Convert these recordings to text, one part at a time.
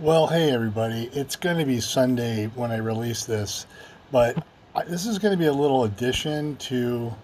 Well, hey everybody. It's going to be Sunday when I release this, but this is going to be a little addition to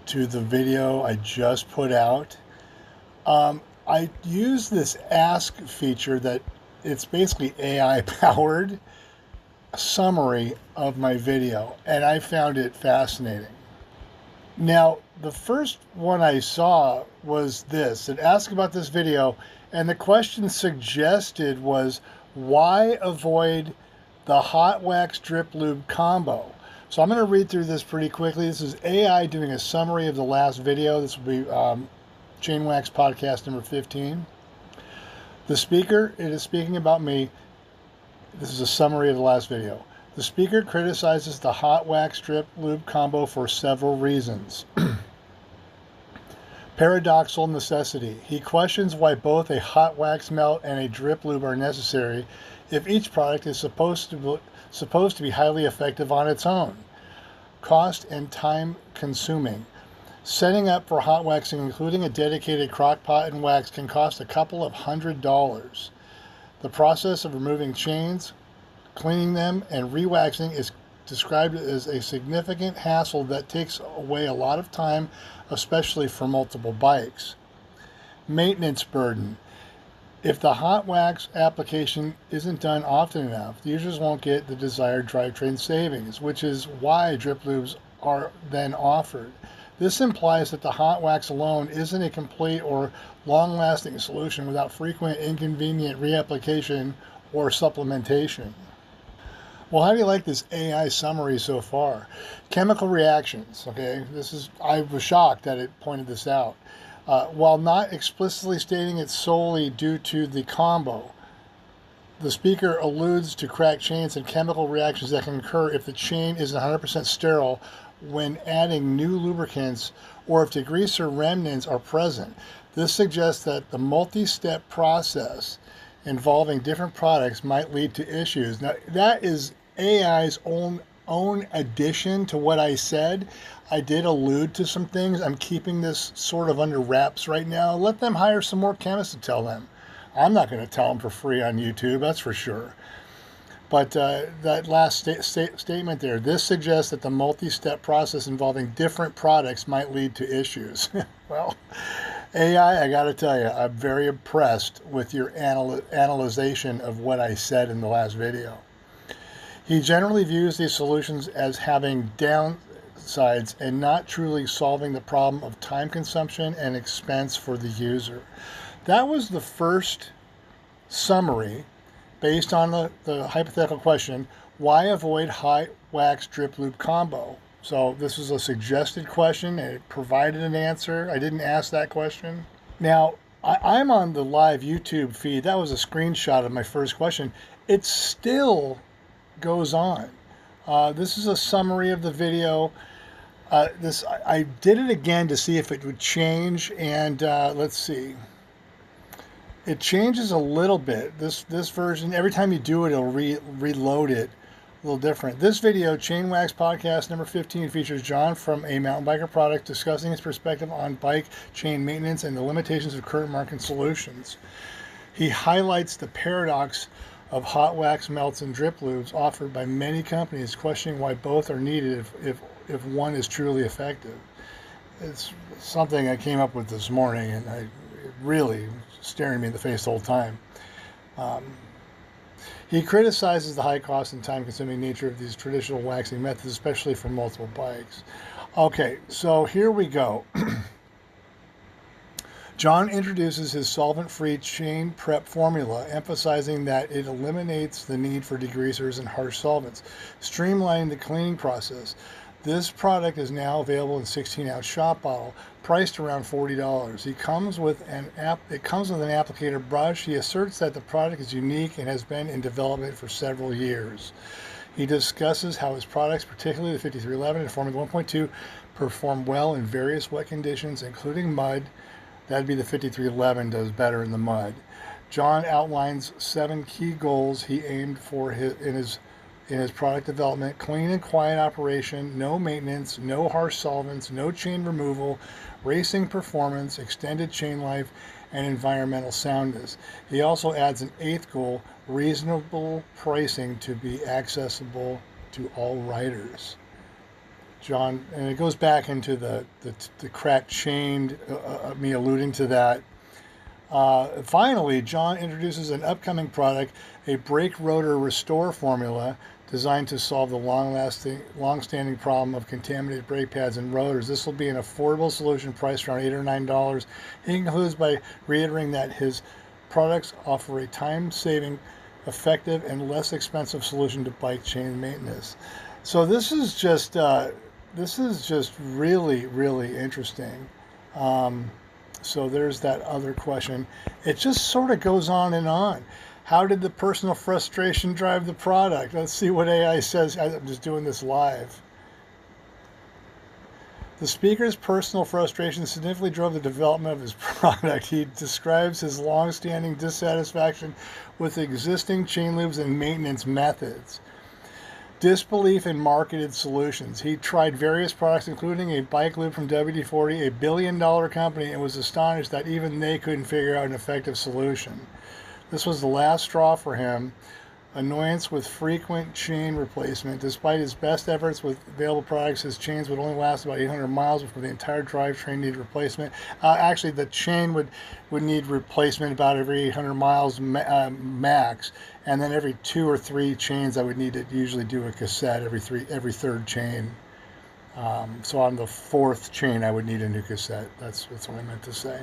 the video I just put out. I use this Ask feature that it's basically AI powered summary of my video, and I found it fascinating. Now, the first one I saw was this. It asked about this video, and the question suggested was why avoid the hot wax drip lube combo? So I'm going to read through this pretty quickly. This is AI doing a summary of the last video. This will be Chain Wax podcast number 15. The speaker, it is speaking about me. This is a summary of the last video. The speaker criticizes the hot wax drip lube combo for several reasons. Paradoxical necessity. He questions why both a hot wax melt and a drip lube are necessary if each product is supposed to be highly effective on its own. Cost and time consuming. Setting up for hot waxing, including a dedicated crock pot and wax, can cost a couple of $100s. The process of removing chains, cleaning them, and re-waxing is described as a significant hassle that takes away a lot of time, especially for multiple bikes. Maintenance burden. If the hot wax application isn't done often enough, the users won't get the desired drivetrain savings, which is why drip lubes are then offered. This implies that the hot wax alone isn't a complete or long-lasting solution without frequent inconvenient reapplication or supplementation. Well, how do you like this AI summary so far? Chemical reactions, okay? I was shocked that it pointed this out. While not explicitly stating it's solely due to the combo, the speaker alludes to cracked chains and chemical reactions that can occur if the chain isn't 100% sterile when adding new lubricants or if degreaser remnants are present. This suggests that the multi-step process involving different products might lead to issues. Now, that is AI's own addition to what I said. I did allude to some things. I'm keeping this sort of under wraps right now. Let them hire some more chemists to tell them. I'm not going to tell them for free on YouTube, that's for sure. But that last statement there, this suggests that the multi-step process involving different products might lead to issues. Well, AI, I got to tell you, I'm very impressed with your analyzation of what I said in the last video. He generally views these solutions as having downsides and not truly solving the problem of time consumption and expense for the user. That was the first summary based on the hypothetical question, why avoid high wax drip lube combo? So this is a suggested question, and it provided an answer. I didn't ask that question. Now, I'm on the live YouTube feed. That was a screenshot of my first question. It still goes on. This is a summary of the video. I did it again to see if it would change, and let's see. It changes a little bit. This version, every time you do it, it'll reload it a little different. This video, Chain Wax Podcast number 15, features John from A Mountain Biker Product discussing his perspective on bike chain maintenance and the limitations of current market solutions. He highlights the paradox of hot wax melts and drip lubes offered by many companies, questioning why both are needed if one is truly effective. It's something I came up with this morning, and it really staring me in the face the whole time. He criticizes the high cost and time-consuming nature of these traditional waxing methods, especially for multiple bikes. Okay, so here we go. John introduces his solvent-free chain prep formula, emphasizing that it eliminates the need for degreasers and harsh solvents, streamlining the cleaning process. This product is now available in 16-ounce shot bottle, priced around $40. It comes with an applicator brush. He asserts that the product is unique and has been in development for several years. He discusses how his products, particularly the 5311 and Formula 1.2, perform well in various wet conditions, including mud. That'd be the 5311 does better in the mud. John outlines 7 key goals he aimed for in his product development: clean and quiet operation, no maintenance, no harsh solvents, no chain removal, racing performance, extended chain life, and environmental soundness. He also adds an eighth goal: reasonable pricing to be accessible to all riders. John, and it goes back into the cracked chain, me alluding to that. Finally, John introduces an upcoming product, a brake rotor restore formula designed to solve the long-standing problem of contaminated brake pads and rotors. This will be an affordable solution priced around $8 or $9. He concludes by reiterating that his products offer a time-saving, effective, and less expensive solution to bike chain maintenance. So this is just really, really interesting. So there's that other question. It just sort of goes on and on. How did the personal frustration drive the product? Let's see what AI says. I'm just doing this live. The speaker's personal frustration significantly drove the development of his product. He describes his long-standing dissatisfaction with existing chain lubes and maintenance methods. Disbelief in marketed solutions. He tried various products, including a bike lube from WD-40, a billion-dollar company, and was astonished that even they couldn't figure out an effective solution. This was the last straw for him. Annoyance with frequent chain replacement. Despite his best efforts with available products, his chains would only last about 800 miles before the entire drivetrain needed replacement. Actually, the chain would need replacement about every 800 miles max, and then every 2 or 3 chains I would need to usually do a cassette every third chain. So on the 4th chain, I would need a new cassette. That's what I meant to say.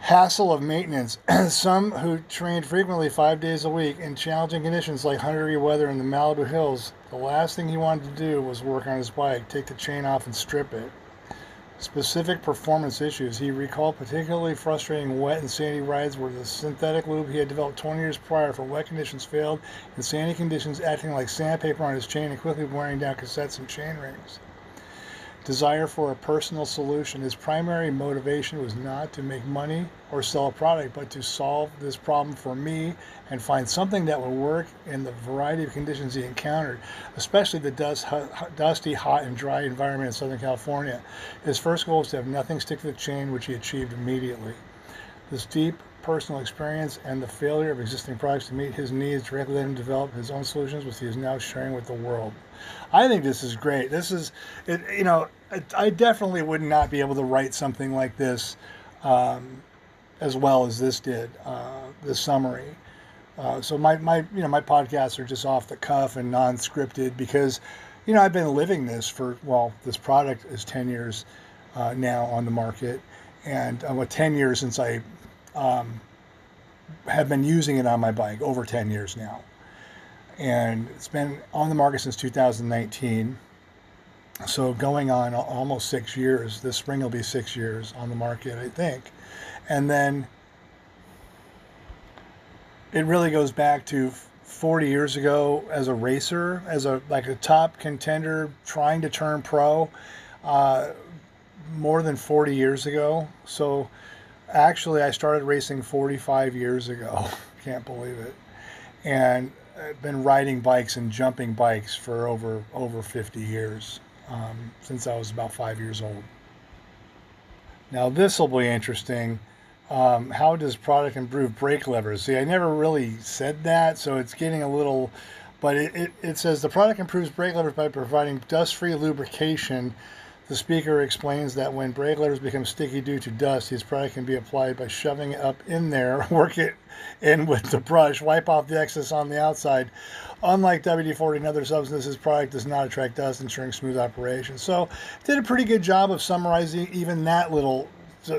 Hassle of maintenance. Some who trained frequently 5 days a week in challenging conditions like 100-degree weather in the Malibu Hills, the last thing he wanted to do was work on his bike, take the chain off and strip it. Specific performance issues. He recalled particularly frustrating wet and sandy rides where the synthetic lube he had developed 20 years prior for wet conditions failed, and sandy conditions acting like sandpaper on his chain and quickly wearing down cassettes and chain rings. Desire for a personal solution. His primary motivation was not to make money or sell a product, but to solve this problem for me and find something that would work in the variety of conditions he encountered, especially the dusty, hot, and dry environment in Southern California. His first goal was to have nothing stick to the chain, which he achieved immediately. This deep personal experience and the failure of existing products to meet his needs directly led him to develop his own solutions, which he is now sharing with the world. I think this is great. This is, I definitely would not be able to write something like this as well as this did, this summary. So my podcasts are just off the cuff and non-scripted because, I've been living this this product is 10 years now on the market, and 10 years since I have been using it on my bike, over 10 years now. And it's been on the market since 2019. So going on almost 6 years. This spring will be 6 years on the market, I think. And then it really goes back to 40 years ago as a racer, as a top contender trying to turn pro, more than 40 years ago. So actually I started racing 45 years ago. Can't believe it. And I've been riding bikes and jumping bikes for over 50 years, since I was about 5 years old. Now this will be interesting. How does product improve brake levers? See, I never really said that, so it's getting a little, but it says the product improves brake levers by providing dust-free lubrication. The speaker explains that when brake levers become sticky due to dust, his product can be applied by shoving it up in there, work it in with the brush, wipe off the excess on the outside. Unlike WD-40 and other substances, his product does not attract dust, ensuring smooth operation. So, did a pretty good job of summarizing even that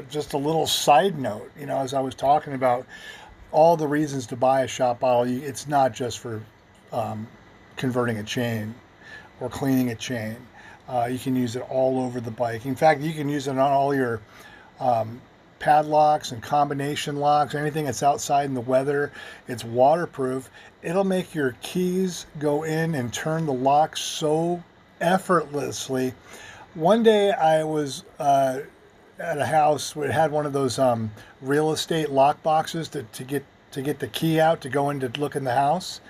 just a little side note. As I was talking about all the reasons to buy a shop bottle, it's not just for converting a chain or cleaning a chain. You can use it all over the bike. In fact, you can use it on all your padlocks and combination locks, anything that's outside in the weather. It's waterproof. It'll make your keys go in and turn the lock so effortlessly. One day I was at a house where it had one of those real estate lock boxes to get the key out to go in to look in the house.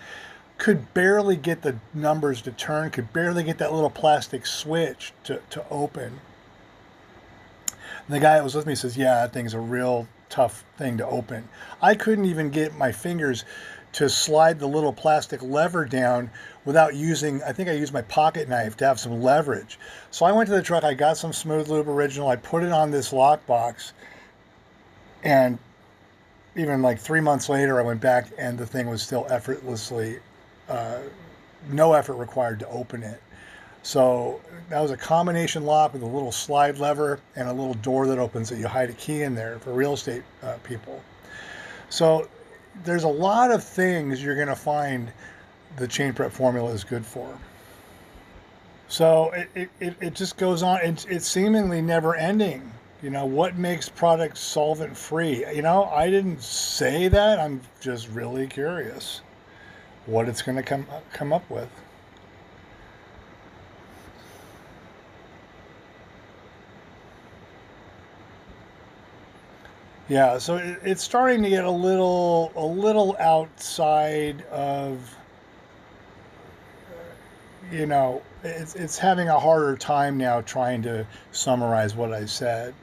Could barely get the numbers to turn, could barely get that little plastic switch to open. And the guy that was with me says, yeah, that thing's a real tough thing to open. I couldn't even get my fingers to slide the little plastic lever down without using, I think I used my pocket knife to have some leverage. So I went to the truck, I got some Smooth Lube Original, I put it on this lockbox, and even like 3 months later, I went back and the thing was still effortlessly, no effort required to open it. So that was a combination lock with a little slide lever and a little door that opens that you hide a key in there for real estate people. So there's a lot of things you're going to find the chain prep formula is good for. So it just goes on. It's seemingly never ending. You know, what makes products solvent free? You know, I didn't say that. I'm just really curious what it's going to come up with. Yeah, so it's starting to get a little outside of, you know, it's having a harder time now trying to summarize what I said.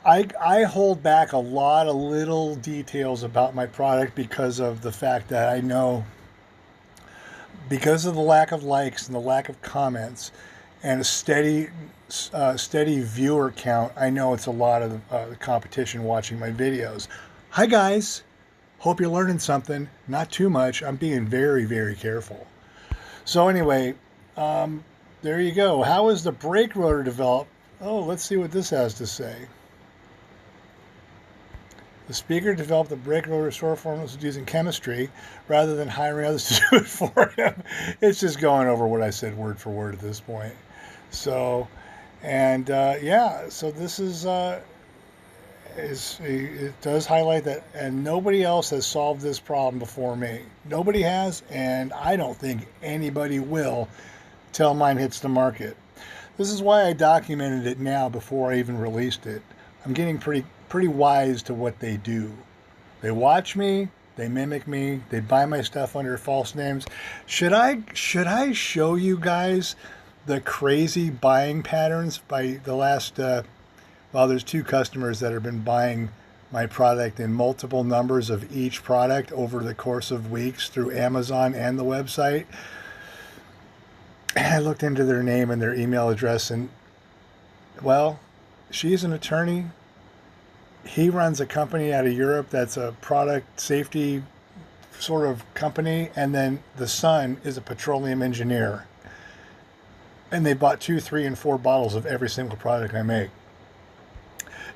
I hold back a lot of little details about my product because of the fact that I know, because of the lack of likes and the lack of comments and a steady viewer count, I know it's a lot of the competition watching my videos. Hi guys, hope you're learning something. Not too much. I'm being very, very careful. So anyway, there you go. How is the brake rotor developed? Oh, let's see what this has to say. The speaker developed the brake rotor restore formulas using chemistry rather than hiring others to do it for him. It's just going over what I said word for word at this point. So, and yeah, so this is it does highlight that, and nobody else has solved this problem before me. Nobody has, and I don't think anybody will till mine hits the market. This is why I documented it now before I even released it. I'm getting pretty wise to what they do. They watch me, they mimic me, they buy my stuff under false names. Should I show you guys the crazy buying patterns by the last well, there's 2 customers that have been buying my product in multiple numbers of each product over the course of weeks through Amazon and the website. I looked into their name and their email address, and well, she's an attorney. He runs a company out of Europe that's a product safety sort of company, and then the son is a petroleum engineer. And they bought 2, 3, and 4 bottles of every single product I make.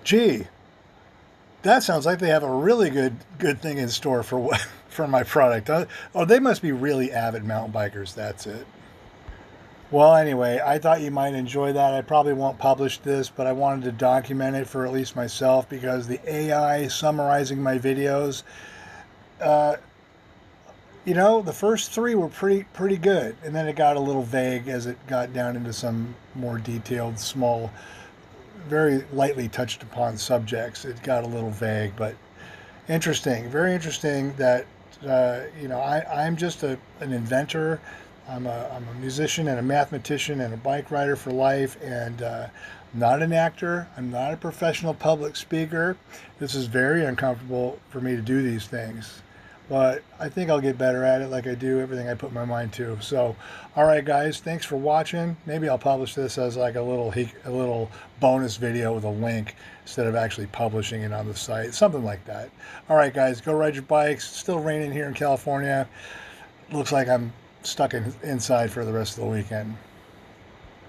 Gee, that sounds like they have a really good thing in store for for my product. Oh, they must be really avid mountain bikers. That's it. Well, anyway, I thought you might enjoy that. I probably won't publish this, but I wanted to document it for at least myself, because the AI summarizing my videos, you know, the first 3 were pretty good, and then it got a little vague as it got down into some more detailed, small, very lightly touched upon subjects. It got a little vague, but interesting, very interesting that, you know, I'm just an inventor. I'm a musician and a mathematician and a bike rider for life, and not an actor. I'm not a professional public speaker. This is very uncomfortable for me to do these things, but I think I'll get better at it, like I do everything I put my mind to. So, all right, guys, thanks for watching. Maybe I'll publish this as like a little bonus video with a link instead of actually publishing it on the site, something like that. All right, guys, go ride your bikes. It's still raining here in California. Looks like I'm stuck inside for the rest of the weekend.